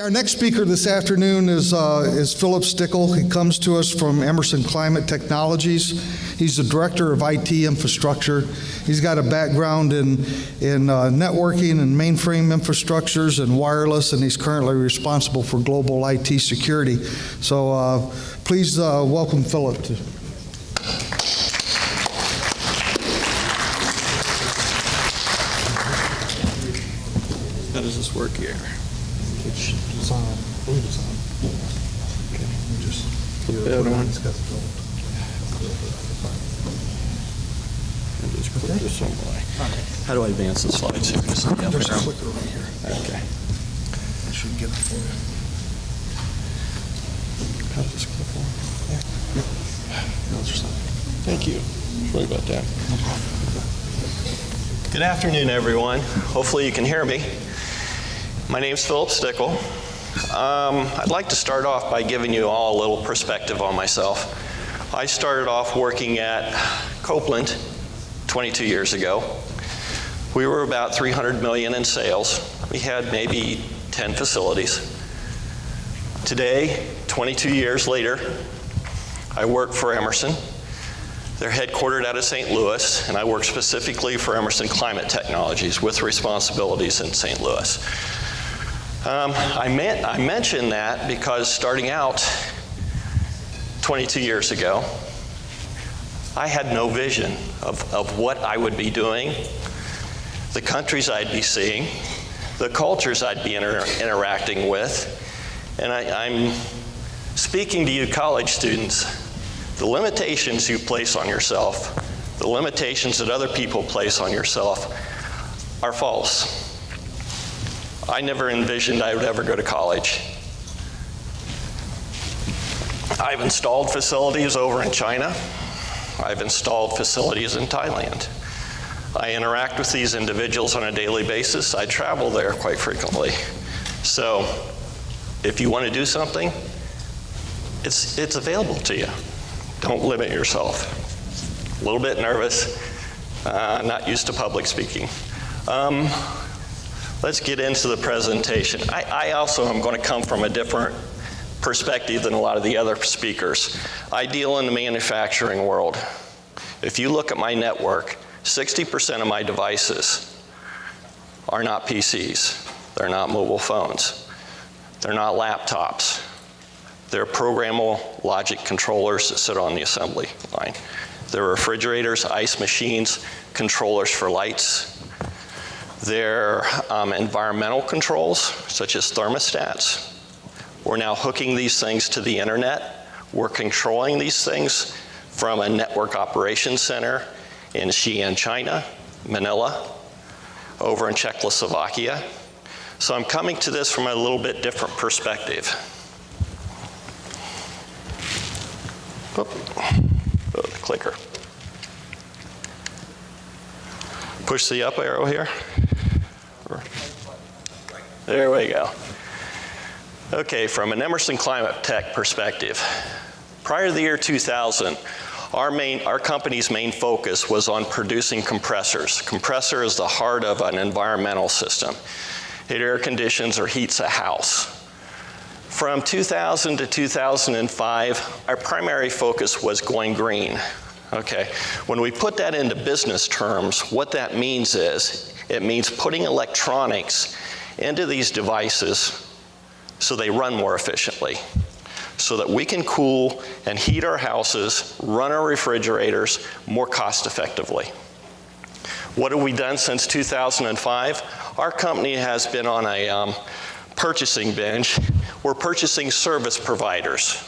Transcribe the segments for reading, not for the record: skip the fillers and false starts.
Our next speaker this afternoon is Philip Stickle. He comes to us from Emerson Climate Technologies. He's the Director of IT Infrastructure. He's got a background in networking and mainframe infrastructures and wireless, and he's currently responsible for global IT security. So please welcome Philip. How does this work here? Which is on, blue is on. Okay, we just put it on. It's got the gold. And just put this some way. How do I advance the slides here? Just There's a clicker right here. Okay. I should get it for you. How does this clip on? Yep. Thank you. Sorry about that. No problem. Good afternoon, everyone. Hopefully you can hear me. My name's Philip Stickle. I'd like to start off by giving you all a little perspective on myself. I started off working at Copeland 22 years ago. We were about $300 million in sales. We had maybe 10 facilities. Today, 22 years later, I work for Emerson. They're headquartered out of St. Louis, and I work specifically for Emerson Climate Technologies with responsibilities in St. Louis. I mention that because starting out 22 years ago, I had no vision of what I would be doing, the countries I'd be seeing, the cultures I'd be interacting with. And I'm speaking to you college students. The limitations you place on yourself, the limitations that other people place on yourself are false. I never envisioned I would ever go to college. I've installed facilities over in China. I've installed facilities in Thailand. I interact with these individuals on a daily basis. I travel there quite frequently. So if you want to do something, it's available to you. Don't limit yourself. A little bit nervous, not used to public speaking. Let's get into the presentation. I also am going to come from a different perspective than a lot of the other speakers. I deal in the manufacturing world. If you look at my network, 60% of my devices are not PCs. They're not mobile phones. They're not laptops. They're programmable logic controllers that sit on the assembly line. They're refrigerators, ice machines, controllers for lights. They're environmental controls, such as thermostats. We're now hooking these things to the internet. We're controlling these things from a network operations center in Xi'an, China, Manila, over in Czechoslovakia. So I'm coming to this from a little bit different perspective. Oh, the clicker. Push the up arrow here. There we go. Okay, from an Emerson Climate Tech perspective, prior to the year 2000, our company's main focus was on producing compressors. Compressor is the heart of an environmental system. It air conditions or heats a house. From 2000 to 2005, our primary focus was going green. Okay, when we put that into business terms, what that means is, it means putting electronics into these devices so they run more efficiently, so that we can cool and heat our houses, run our refrigerators more cost effectively. What have we done since 2005? Our company has been on a purchasing binge. We're purchasing service providers,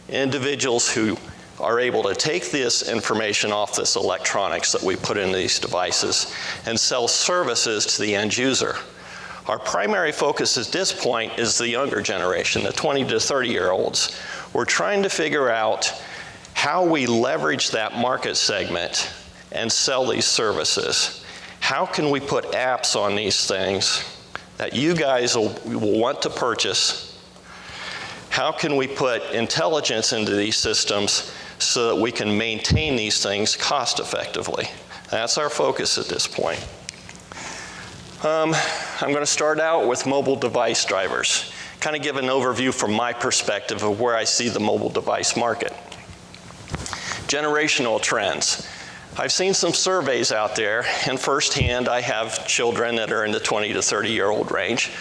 individuals who are able to take this information off this electronics that we put into these devices and sell services to the end user. Our primary focus at this point is the younger generation, the 20 to 30-year-olds. We're trying to figure out how we leverage that market segment and sell these services. How can we put apps on these things that you guys will want to purchase? How can we put intelligence into these systems so that we can maintain these things cost effectively? That's our focus at this point. I'm going to start out with mobile device drivers. kind of give an overview from my perspective of where I see the mobile device market. Generational trends. I've seen some surveys out there, and firsthand, I have children that are in the 20 to 30-year-old range.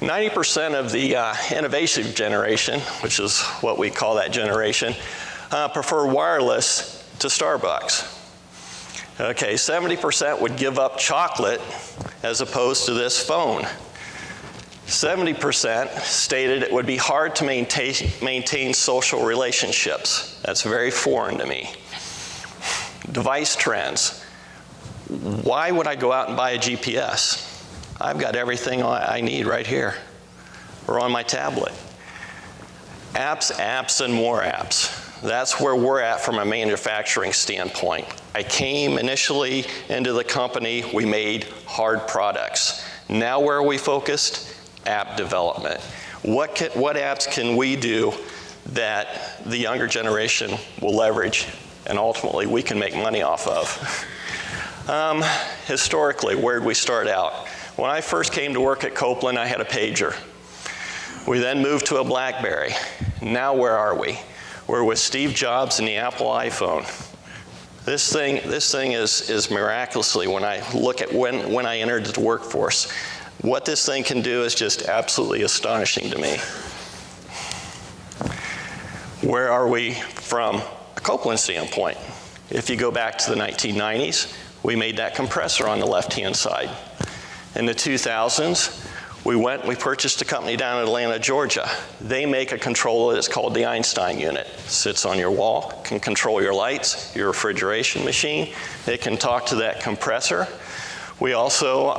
90% of the innovative generation, which is what we call that generation, prefer wireless to Starbucks. Okay, 70% would give up chocolate as opposed to this phone. 70% stated it would be hard to maintain social relationships. That's very foreign to me. Device trends. Why would I go out and buy a GPS? I've got everything I need right here or on my tablet. Apps, and more apps. That's where we're at from a manufacturing standpoint. I came initially into the company, we made hard products. Now where are we focused? App development. What apps can we do that the younger generation will leverage and ultimately we can make money off of? Historically, where did we start out? When I first came to work at Copeland, I had a pager. We then moved to a BlackBerry. Now where are we? We're with Steve Jobs and the Apple iPhone. This thing is miraculously, when I look at when I entered the workforce, what this thing can do is just absolutely astonishing to me. Where are we from a Copeland standpoint? If you go back to the 1990s, we made that compressor on the left-hand side. In the 2000s, we purchased a company down in Atlanta, Georgia. They make a controller that's called the Einstein unit. Sits on your wall, can control your lights, your refrigeration machine. It can talk to that compressor. We also,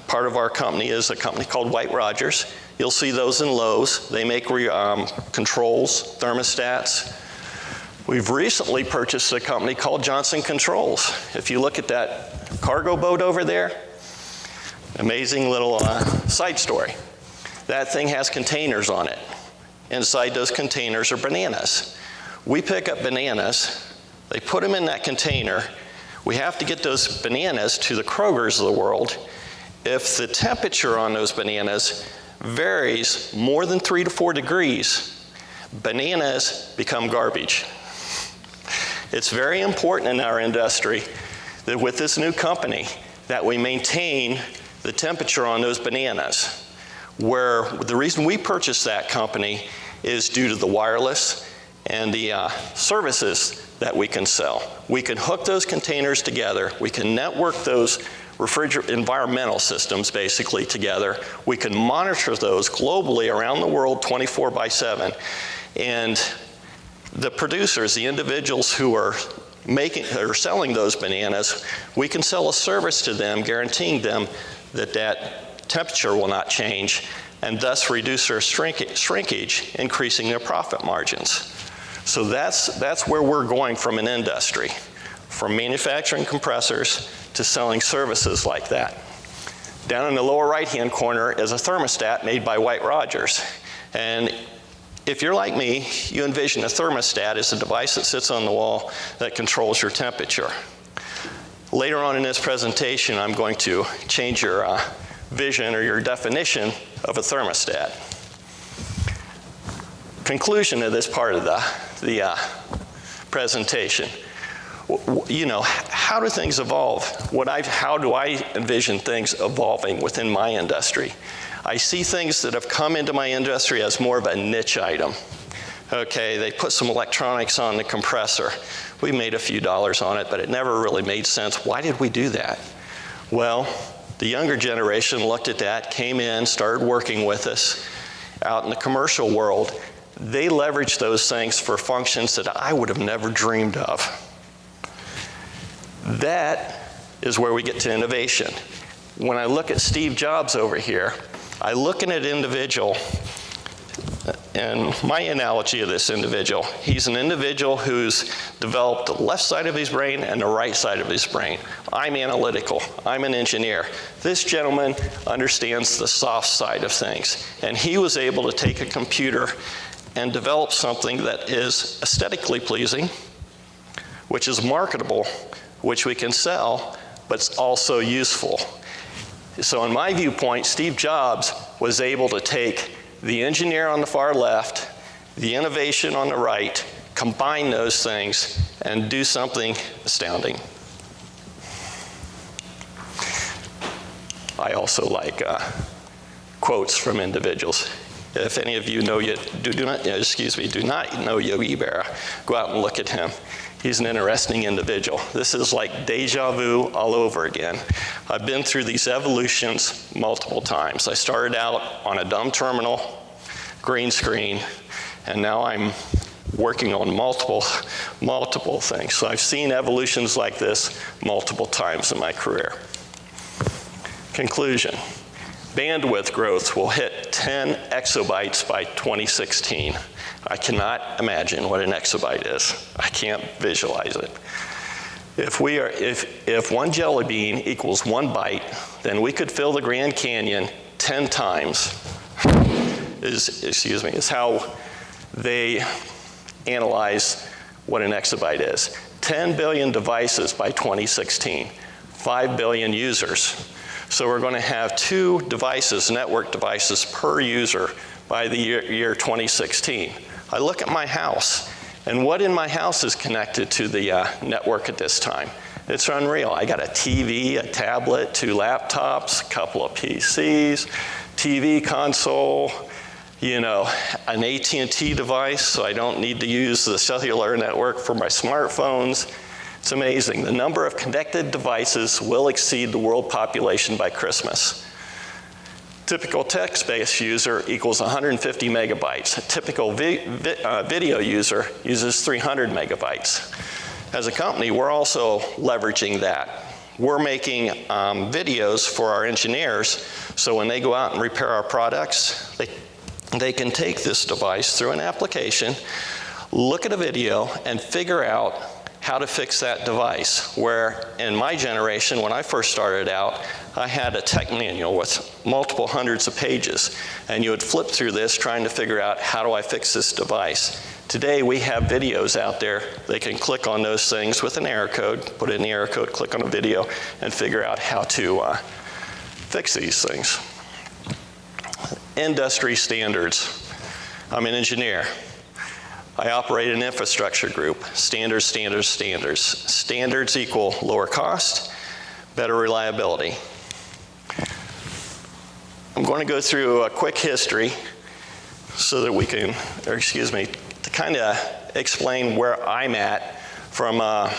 part of our company is a company called White Rogers. You'll see those in Lowe's. They make controls, thermostats. We've recently purchased a company called Johnson Controls. If you look at that cargo boat over there, amazing little side story. That thing has containers on it. Inside those containers are bananas. We pick up bananas, they put them in that container. We have to get those bananas to the Krogers of the world. If the temperature on those bananas varies more than 3 to 4 degrees, bananas become garbage. It's very important in our industry that with this new company that we maintain the temperature on those bananas, where the reason we purchased that company is due to the wireless and the services that we can sell. We can hook those containers together. We can network those environmental systems basically together. We can monitor those globally around the world 24/7. And the producers, the individuals who are selling those bananas, we can sell a service to them guaranteeing them that that temperature will not change and thus reduce their shrinkage, increasing their profit margins. So that's where we're going from an industry, from manufacturing compressors to selling services like that. Down in the lower right-hand corner is a thermostat made by White Rogers. And if you're like me, you envision a thermostat as a device that sits on the wall that controls your temperature. Later on in this presentation, I'm going to change your vision or your definition of a thermostat. Conclusion of this part of the presentation. You know, how do things evolve? How do I envision things evolving within my industry? I see things that have come into my industry as more of a niche item. Okay, they put some electronics on the compressor. We made a few dollars on it, but it never really made sense. Why did we do that? Well, the younger generation looked at that, came in, started working with us out in the commercial world. They leveraged those things for functions that I would have never dreamed of. That is where we get to innovation. When I look at Steve Jobs over here, I look at an individual, and my analogy of this individual, he's an individual who's developed the left side of his brain and the right side of his brain. I'm analytical, I'm an engineer. This gentleman understands the soft side of things, and he was able to take a computer and develop something that is aesthetically pleasing, which is marketable, which we can sell, but it's also useful. So in my viewpoint, Steve Jobs was able to take the engineer on the far left, the innovation on the right, combine those things and do something astounding. I also like quotes from individuals. If any of you know do not know Yogi Berra, go out and look at him. He's an interesting individual. This is like deja vu all over again. I've been through these evolutions multiple times. I started out on a dumb terminal, green screen, and now I'm working on multiple things. So I've seen evolutions like this multiple times in my career. Conclusion. Bandwidth growth will hit 10 exabytes by 2016. I cannot imagine what an exabyte is. I can't visualize it. If 1 jelly bean equals 1 byte, then we could fill the Grand Canyon 10 times, is how they analyze what an exabyte is. 10 billion devices by 2016, 5 billion users. So we're going to have 2 devices, network devices per user by the year 2016. I look at my house, and what in my house is connected to the network at this time? It's unreal. I got a TV, a tablet, 2 laptops, a couple of PCs, TV console, an AT&T device, so I don't need to use the cellular network for my smartphones. It's amazing. The number of connected devices will exceed the world population by Christmas. Typical text-based user equals 150 megabytes. A typical video user uses 300 megabytes. As a company, we're also leveraging that. We're making videos for our engineers, so when they go out and repair our products, they can take this device through an application, look at a video, and figure out how to fix that device. Where in my generation, when I first started out, I had a tech manual with multiple hundreds of pages, and you would flip through this trying to figure out, how do I fix this device? Today, we have videos out there. They can click on those things with an error code, put in the error code, click on a video, and figure out how to fix these things. Industry standards. I'm an engineer. I operate an infrastructure group. Standards, standards, standards. Standards equal lower cost, better reliability. I'm going to go through a quick history so that we can, to kind of explain where I'm at from a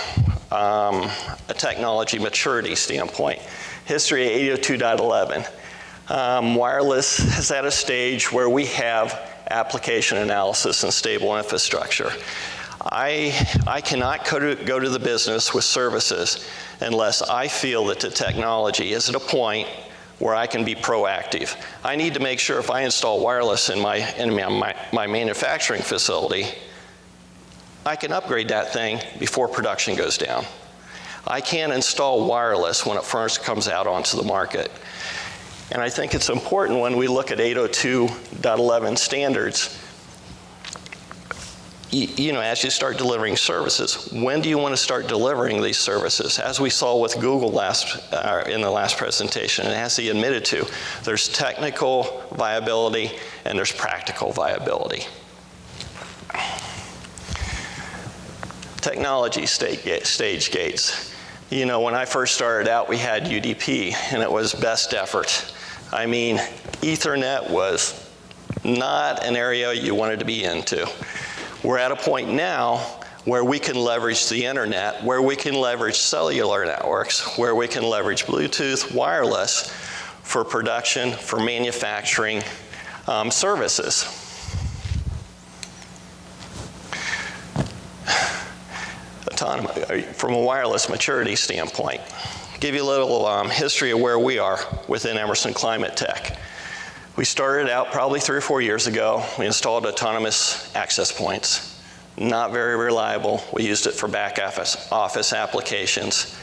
technology maturity standpoint. History of 802.11. Wireless is at a stage where we have application analysis and stable infrastructure. I cannot go to the business with services unless I feel that the technology is at a point where I can be proactive. I need to make sure if I install wireless in my manufacturing facility, I can upgrade that thing before production goes down. I can't install wireless when it first comes out onto the market. And I think it's important when we look at 802.11 standards, as you start delivering services, when do you want to start delivering these services? As we saw with Google in the last presentation, and as he admitted to, there's technical viability and there's practical viability. Technology stage gates. When I first started out, we had UDP, and it was best effort. I mean, Ethernet was not an area you wanted to be into. We're at a point now where we can leverage the internet, where we can leverage cellular networks, where we can leverage Bluetooth, wireless for production, for manufacturing services. Autonomy, from a wireless maturity standpoint. Give you a little history of where we are within Emerson Climate Tech. We started out probably 3 or 4 years ago. We installed autonomous access points. Not very reliable. We used it for back office applications.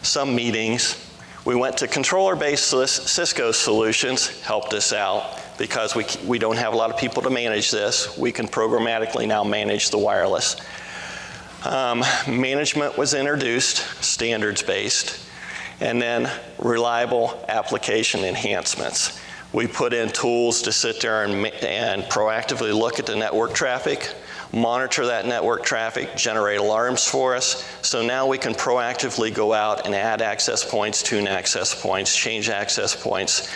Some meetings. We went to controller-based Cisco solutions, helped us out because we don't have a lot of people to manage this. We can programmatically now manage the wireless. Management was introduced, standards-based, and then reliable application enhancements. We put in tools to sit there and proactively look at the network traffic, monitor that network traffic, generate alarms for us. So now we can proactively go out and add access points, tune access points, change access points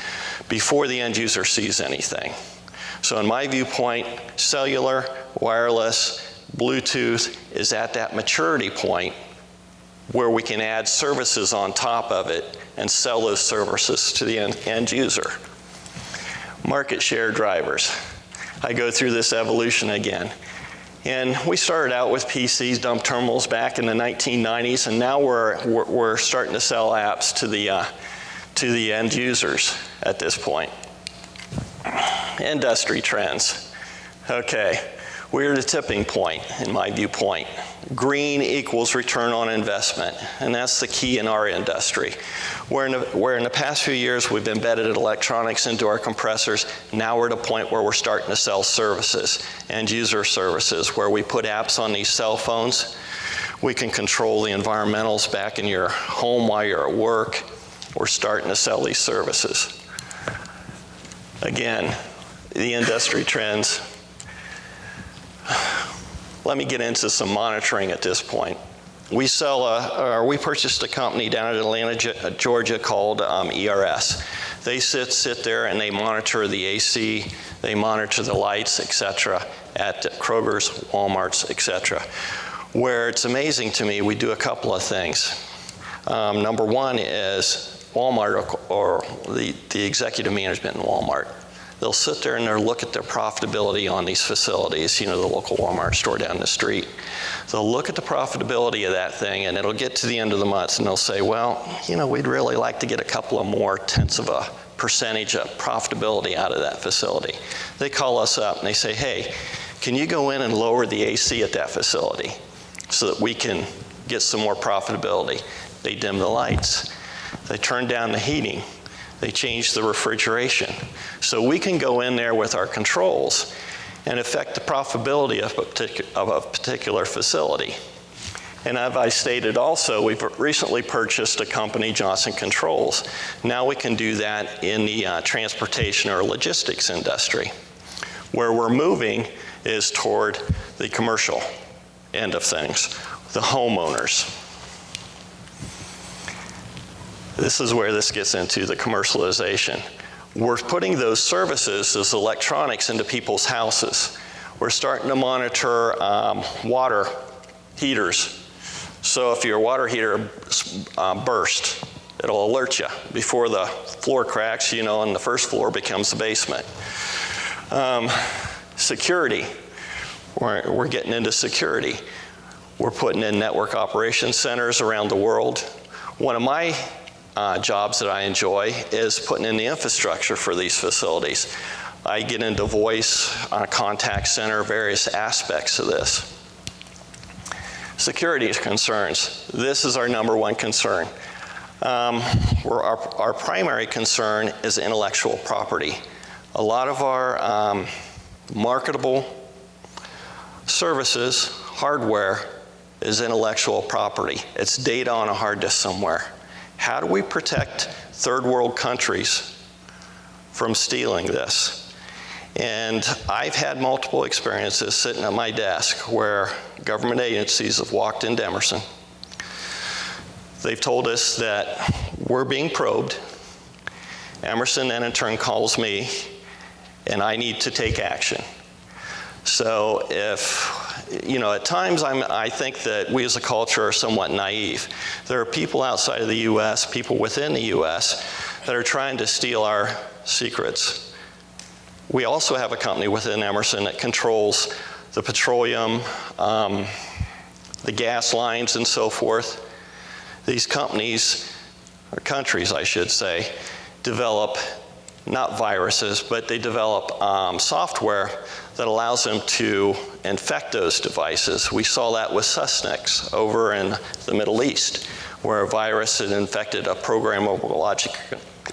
before the end user sees anything. So in my viewpoint, cellular, wireless, Bluetooth is at that maturity point where we can add services on top of it and sell those services to the end user. Market share drivers. I go through this evolution again. And we started out with PCs, dumb terminals back in the 1990s, and now we're starting to sell apps to the end users at this point. Industry trends. Okay, we're at a tipping point in my viewpoint. Green equals return on investment, and that's the key in our industry. Where in the past few years we've embedded electronics into our compressors, now we're at a point where we're starting to sell services, end user services, where we put apps on these cell phones. We can control the environmentals back in your home while you're at work. We're starting to sell these services. Again, the industry trends. Let me get into some monitoring at this point. We purchased a company down in Atlanta, Georgia called ERS. They sit there and they monitor the AC, they monitor the lights, et cetera, at Kroger's, Walmart's, et cetera. Where it's amazing to me, we do a couple of things. Number one is Walmart or the executive management in Walmart. They'll sit there and they'll look at their profitability on these facilities, you know, the local Walmart store down the street. They'll look at the profitability of that thing, and it'll get to the end of the month and they'll say, well, you know, we'd really like to get a couple of more tenths of a percentage of profitability out of that facility. They call us up and they say, hey, can you go in and lower the AC at that facility so that we can get some more profitability? They dim the lights. They turn down the heating. They change the refrigeration. So we can go in there with our controls and affect the profitability of a particular facility. And as I stated also, we've recently purchased a company, Johnson Controls. Now we can do that in the transportation or logistics industry. Where we're moving is toward the commercial end of things, the homeowners. This is where this gets into the commercialization. We're putting those services, those electronics, into people's houses. We're starting to monitor water heaters. So if your water heater burst, it'll alert you before the floor cracks, you know, and the first floor becomes the basement. Security. We're getting into security. We're putting in network operations centers around the world. One of my jobs that I enjoy is putting in the infrastructure for these facilities. I get into voice, contact center, various aspects of this. Security concerns. This is our number one concern. Our primary concern is intellectual property. A lot of our marketable services, hardware, is intellectual property. It's data on a hard disk somewhere. How do we protect third world countries from stealing this? And I've had multiple experiences sitting at my desk where government agencies have walked into Emerson. They've told us that we're being probed. Emerson then in turn calls me and I need to take action. So if, you know, at times I think that we as a culture are somewhat naive. There are people outside of the US, people within the US, that are trying to steal our secrets. We also have a company within Emerson that controls the petroleum, the gas lines and so forth. These companies, or countries I should say, develop not viruses, but they develop software that allows them to infect those devices. We saw that with Susnex over in the Middle East, where a virus had infected a programmable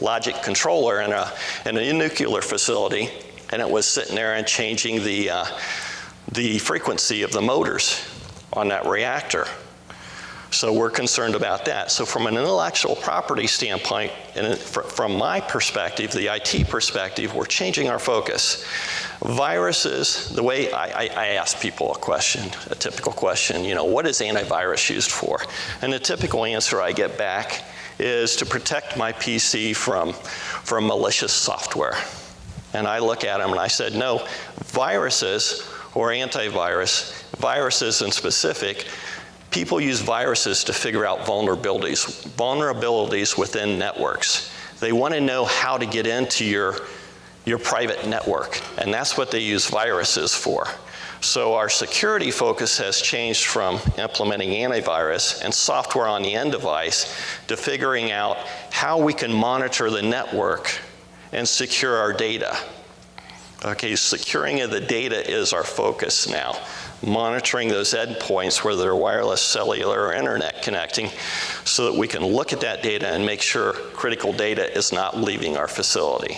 logic controller in a nuclear facility, and it was sitting there and changing the frequency of the motors on that reactor. So we're concerned about that. So from an intellectual property standpoint, and from my perspective, the IT perspective, we're changing our focus. Viruses, the way I ask people a typical question, what is antivirus used for? And the typical answer I get back is to protect my PC from malicious software. And I look at them and I said, no, viruses or viruses in specific, people use viruses to figure out vulnerabilities within networks. They want to know how to get into your private network, and that's what they use viruses for. So our security focus has changed from implementing antivirus and software on the end device to figuring out how we can monitor the network and secure our data. Okay, securing of the data is our focus now. Monitoring those endpoints, whether they're wireless, cellular, or internet connecting, so that we can look at that data and make sure critical data is not leaving our facility.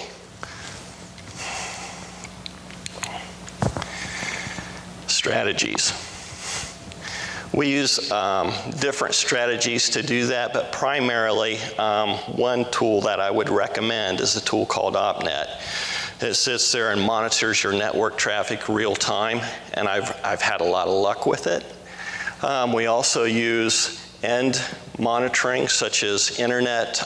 Strategies. We use different strategies to do that, but primarily one tool that I would recommend is a tool called OpNet. It sits there and monitors your network traffic real time, and I've had a lot of luck with it. We also use end monitoring, such as internet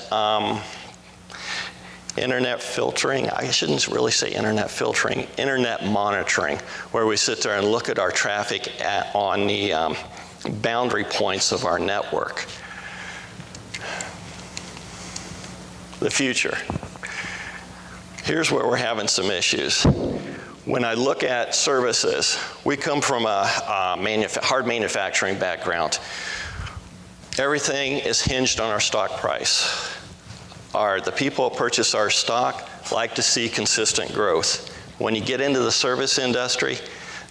filtering. I shouldn't really say internet filtering, internet monitoring, where we sit there and look at our traffic on the boundary points of our network. The future. Here's where we're having some issues. When I look at services, we come from a hard manufacturing background. Everything is hinged on our stock price. The people who purchase our stock like to see consistent growth. When you get into the service industry,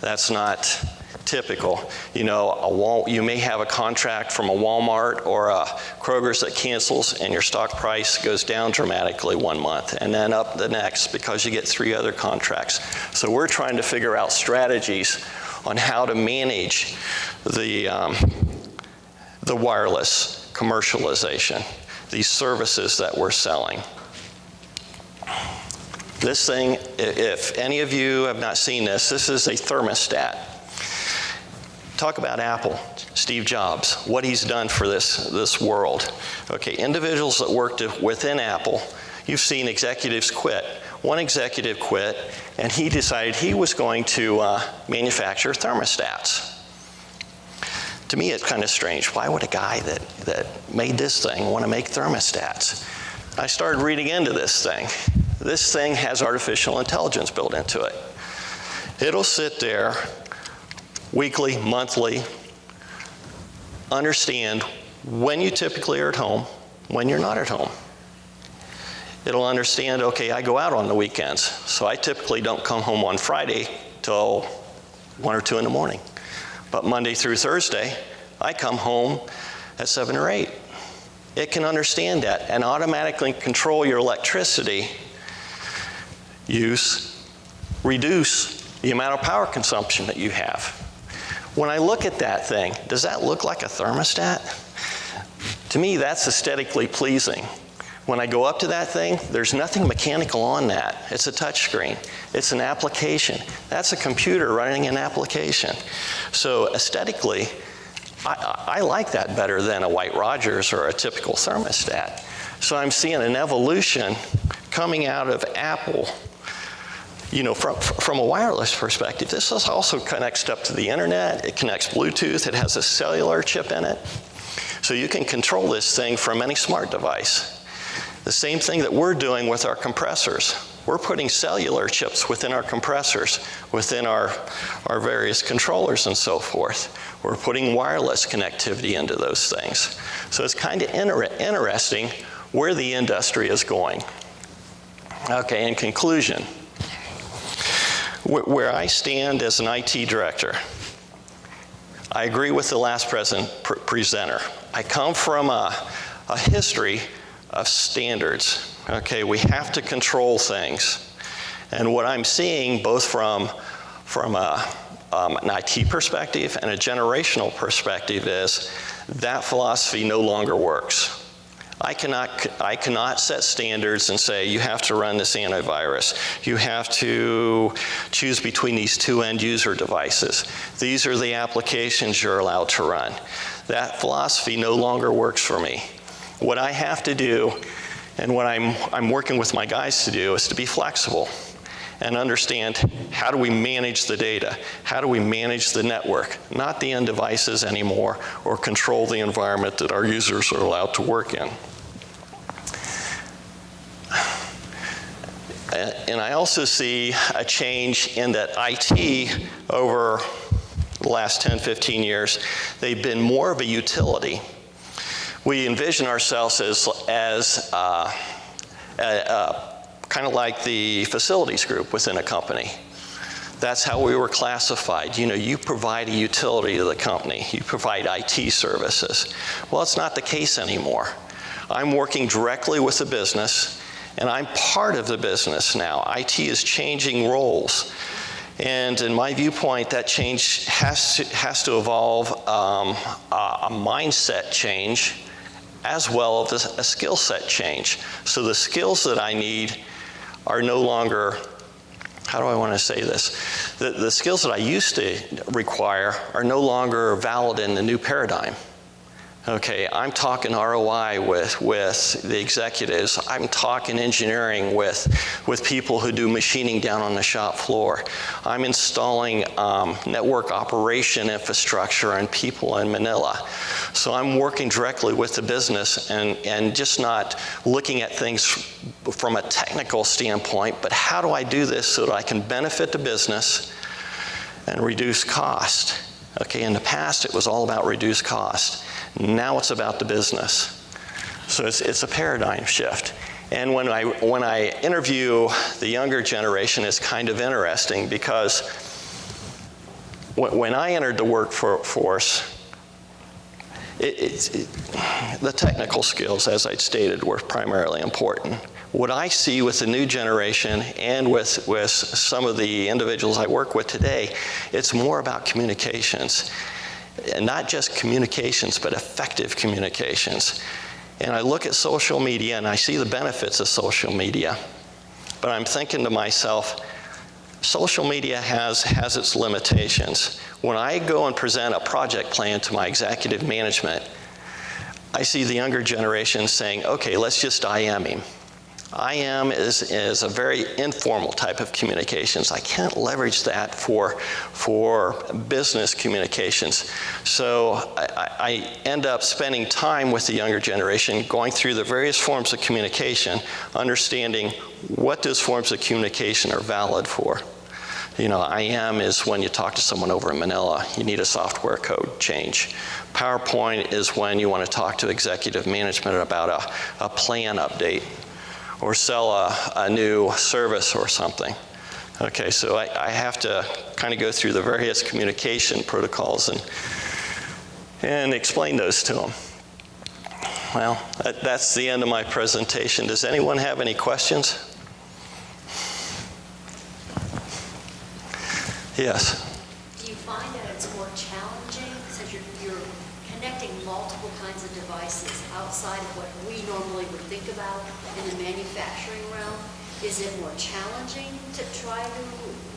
that's not typical. You may have a contract from a Walmart or a Kroger's that cancels and your stock price goes down dramatically one month and then up the next because you get 3 other contracts. So we're trying to figure out strategies on how to manage the wireless commercialization, these services that we're selling. This thing, if any of you have not seen this, this is a thermostat. Talk about Apple, Steve Jobs, what he's done for this world. Okay, individuals that worked within Apple, you've seen executives quit. One executive quit, and he decided he was going to manufacture thermostats. To me, it's kind of strange. Why would a guy that made this thing want to make thermostats? I started reading into this thing. This thing has artificial intelligence built into it. It'll sit there weekly, monthly, understand when you typically are at home, when you're not at home. It'll understand, okay, I go out on the weekends, so I typically don't come home on Friday till 1 or 2 in the morning. But Monday through Thursday, I come home at 7 or 8. It can understand that and automatically control your electricity use, reduce the amount of power consumption that you have. When I look at that thing, does that look like a thermostat? To me, that's aesthetically pleasing. When I go up to that thing, there's nothing mechanical on that. It's a touch screen. It's an application. That's a computer running an application. So aesthetically, I like that better than a White Rogers or a typical thermostat. So I'm seeing an evolution coming out of Apple. From a wireless perspective, this also connects up to the internet. It connects Bluetooth. It has a cellular chip in it. So you can control this thing from any smart device. The same thing that we're doing with our compressors. We're putting cellular chips within our compressors, within our various controllers and so forth. We're putting wireless connectivity into those things. So it's kind of interesting where the industry is going. Okay, in conclusion, where I stand as an IT director, I agree with the last presenter. I come from a history of standards. Okay, we have to control things. And what I'm seeing both from an IT perspective and a generational perspective is That philosophy no longer works. I cannot set standards and say, you have to run this antivirus. You have to choose between these two end user devices. These are the applications you're allowed to run. That philosophy no longer works for me. What I have to do, and what I'm working with my guys to do, is to be flexible and understand, how do we manage the data? How do we manage the network? Not the end devices anymore, or control the environment that our users are allowed to work in. And I also see a change in that IT over the last 10, 15 years, they've been more of a utility. We envision ourselves as kind of like the facilities group within a company. That's how we were classified. You know, you provide a utility to the company. You provide IT services. Well, it's not the case anymore. I'm working directly with the business, and I'm part of the business now. IT is changing roles. And in my viewpoint, that change has to involve a mindset change as well as a skill set change. So the skills that I need are no longer, how do I want to say this? The skills that I used to require are no longer valid in the new paradigm. Okay, I'm talking ROI with the executives. I'm talking engineering with people who do machining down on the shop floor. I'm installing network operation infrastructure and people in Manila. So I'm working directly with the business and just not looking at things from a technical standpoint, but how do I do this so that I can benefit the business and reduce cost? Okay, in the past it was all about reduced cost. Now it's about the business. So it's a paradigm shift. And when I interview the younger generation, it's kind of interesting because when I entered the workforce, the technical skills, as I stated, were primarily important. What I see with the new generation and with some of the individuals I work with today, it's more about communications. And not just communications, but effective communications. And I look at social media and I see the benefits of social media, but I'm thinking to myself, social media has its limitations. When I go and present a project plan to my executive management, I see the younger generation saying, okay, let's just IM him. IM is a very informal type of communications. I can't leverage that for business communications. So I end up spending time with the younger generation, going through the various forms of communication, understanding what those forms of communication are valid for. You know, IM is when you talk to someone over in Manila, you need a software code change. PowerPoint is when you want to talk to executive management about a plan update, or sell a new service or something. Okay, so I have to kind of go through the various communication protocols and explain those to them. Well, that's the end of my presentation. Does anyone have any questions? Yes. Do you find that it's more challenging since you're connecting multiple kinds of devices outside of what we normally would think about in the manufacturing realm? Is it more challenging to try to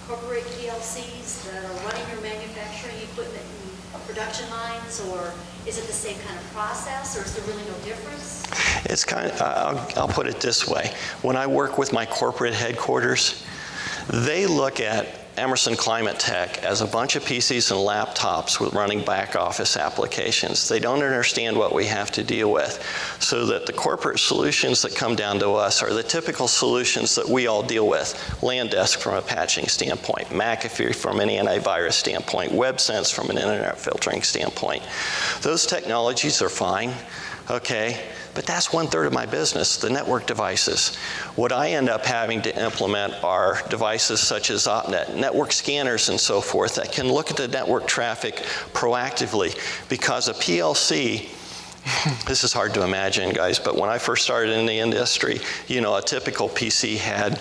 incorporate PLCs that are running your manufacturing equipment and production lines, or is it the same kind of process, or is there really no difference? It's kind of, I'll put it this way. When I work with my corporate headquarters, they look at Emerson Climate Tech as a bunch of PCs and laptops with running back office applications. They don't understand what we have to deal with. So that the corporate solutions that come down to us are the typical solutions that we all deal with. LandDesk from a patching standpoint, McAfee from an antivirus standpoint, WebSense from an internet filtering standpoint. Those technologies are fine, okay? But that's 1/3 of my business, the network devices. What I end up having to implement are devices such as OpNet, network scanners and so forth that can look at the network traffic proactively, because a PLC, this is hard to imagine, guys, but when I first started in the industry, you know, a typical PC had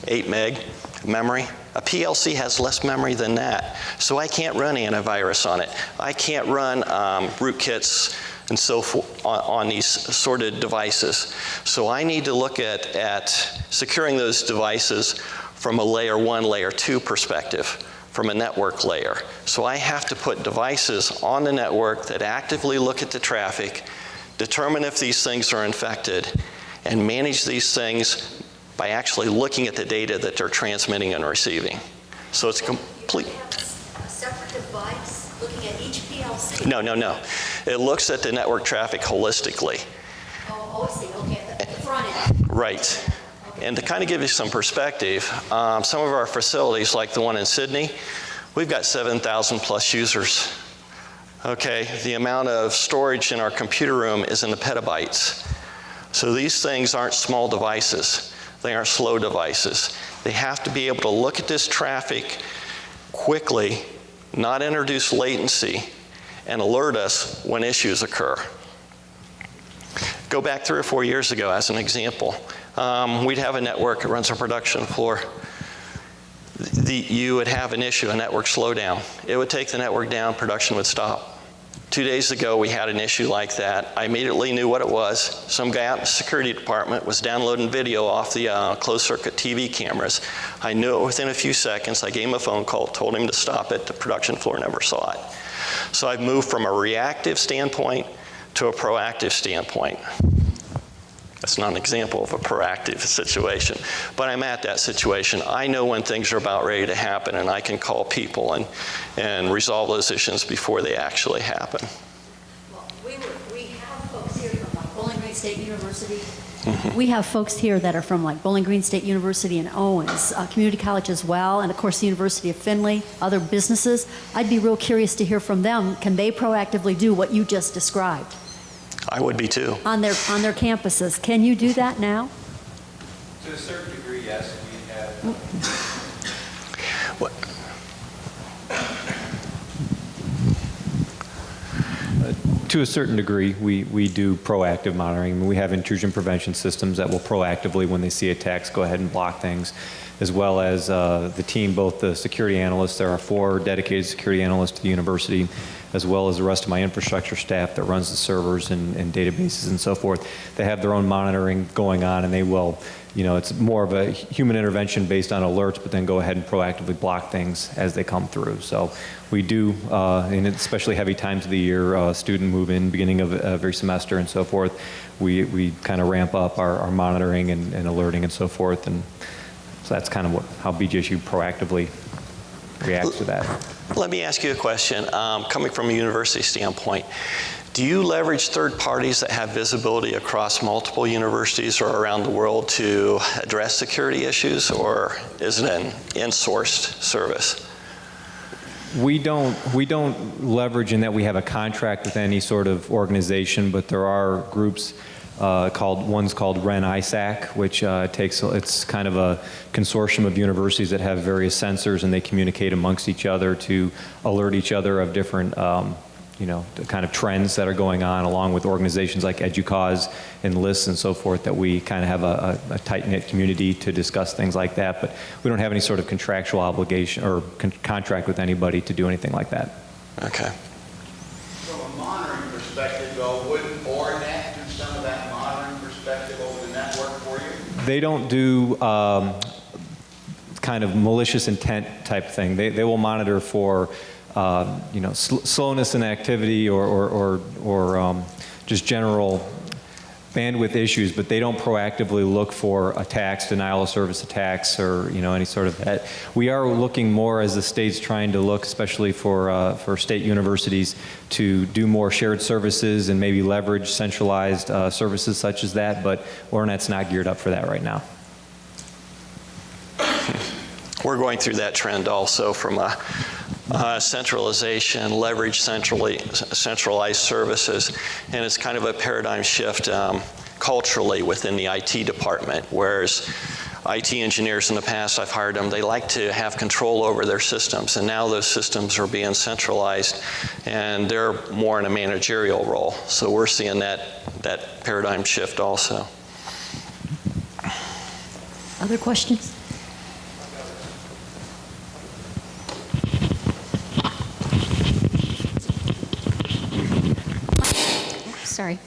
8 meg memory. A PLC has less memory than that, so I can't run antivirus on it. I can't run rootkits and so forth on these sorted devices. So I need to look at securing those devices from a layer 1, layer 2 perspective, from a network layer. So I have to put devices on the network that actively look at the traffic, determine if these things are infected, and manage these things by actually looking at the data that they're transmitting and receiving. So it's complete. You have a separate device looking at each PLC? No. It looks at the network traffic holistically. Oh, I see, okay, the front end. Right. And to kind of give you some perspective, some of our facilities, like the one in Sydney, we've got 7,000 plus users. Okay, the amount of storage in our computer room is in the petabytes. So these things aren't small devices. They aren't slow devices. They have to be able to look at this traffic quickly, not introduce latency, and alert us when issues occur. Go back 3 or 4 years ago as an example. We'd have a network that runs our production floor. You would have an issue, a network slowdown. It would take the network down, production would stop. 2 days ago, we had an issue like that. I immediately knew what it was. Some guy out in the security department was downloading video off the closed-circuit TV cameras. I knew it within a few seconds. I gave him a phone call, told him to stop it. The production floor never saw it. So I've moved from a reactive standpoint to a proactive standpoint. That's not an example of a proactive situation, but I'm at that situation. I know when things are about ready to happen, and I can call people and resolve those issues before they actually happen. Well, we have folks here from like Bowling Green State University. We have folks here that are from like Bowling Green State University and Owens, Community College as well, and of course the University of Findlay, other businesses. I'd be real curious to hear from them. Can they proactively do what you just described I would be too. on their campuses? Can you do that now? To a certain degree, yes. We have. What? To a certain degree, we do proactive monitoring. I mean, we have intrusion prevention systems that will proactively, when they see attacks, go ahead and block things, as well as the team, both the security analysts. There are 4 dedicated security analysts to the university, as well as the rest of my infrastructure staff that runs the servers and databases and so forth. They have their own monitoring going on, and they will, it's more of a human intervention based on alerts, but then go ahead and proactively block things as they come through. So we do, and especially heavy times of the year, student move in, beginning of every semester and so forth, we kind of ramp up our monitoring and alerting and so forth. And so that's kind of how BGSU proactively reacts to that. Let me ask you a question. Coming from a university standpoint, do you leverage third parties that have visibility across multiple universities or around the world to address security issues, or is it an in-sourced service? We don't leverage in that we have a contract with any sort of organization, but there are groups one's called REN ISAC, which it's kind of a consortium of universities that have various sensors, and they communicate amongst each other to alert each other of different the kind of trends that are going on, along with organizations like EDUCAUSE and lists and so forth, that we kind of have a tight-knit community to discuss things like that. But we don't have any sort of contractual obligation or contract with anybody to do anything like that. Okay. From a monitoring perspective, though, wouldn't Ornet do some of that monitoring perspective over the network for you? They don't do kind of malicious intent type thing. They will monitor for slowness in activity or just general bandwidth issues, but they don't proactively look for attacks, denial of service attacks, or any sort of that. We are looking more, as the state's trying to look, especially for state universities, to do more shared services and maybe leverage centralized services such as that, but Ornet's not geared up for that right now. We're going through that trend also from a centralization, leverage centralized services, and it's kind of a paradigm shift culturally within the IT department, whereas IT engineers in the past, I've hired them, they like to have control over their systems, and now those systems are being centralized and they're more in a managerial role. So we're seeing that paradigm shift also. Other questions? sorry.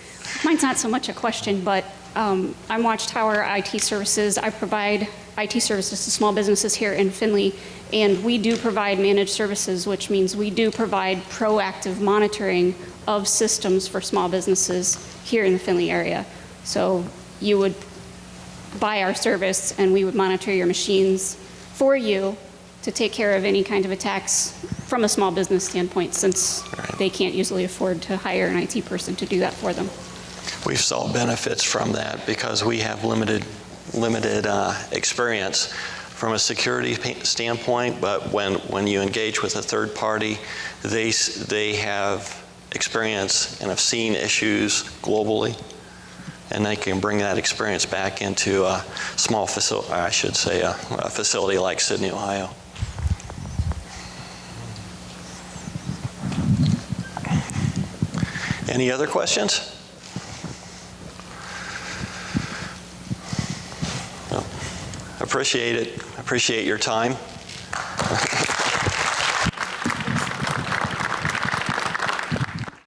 Mine's not so much a question, but I'm Watchtower IT Services. I provide IT services to small businesses here in Findlay, and we do provide managed services, which means we do provide proactive monitoring of systems for small businesses here in the Findlay area. So you would buy our service, and we would monitor your machines for you to take care of any kind of attacks from a small business standpoint, since they can't usually afford to hire an IT person to do that for them. We've saw benefits from that because we have limited experience from a security standpoint, but when you engage with a third party, they have experience and have seen issues globally, and they can bring that experience back into a small facility, I should say a facility like Sydney, Ohio. Any other questions? Well, appreciate it. Appreciate your time.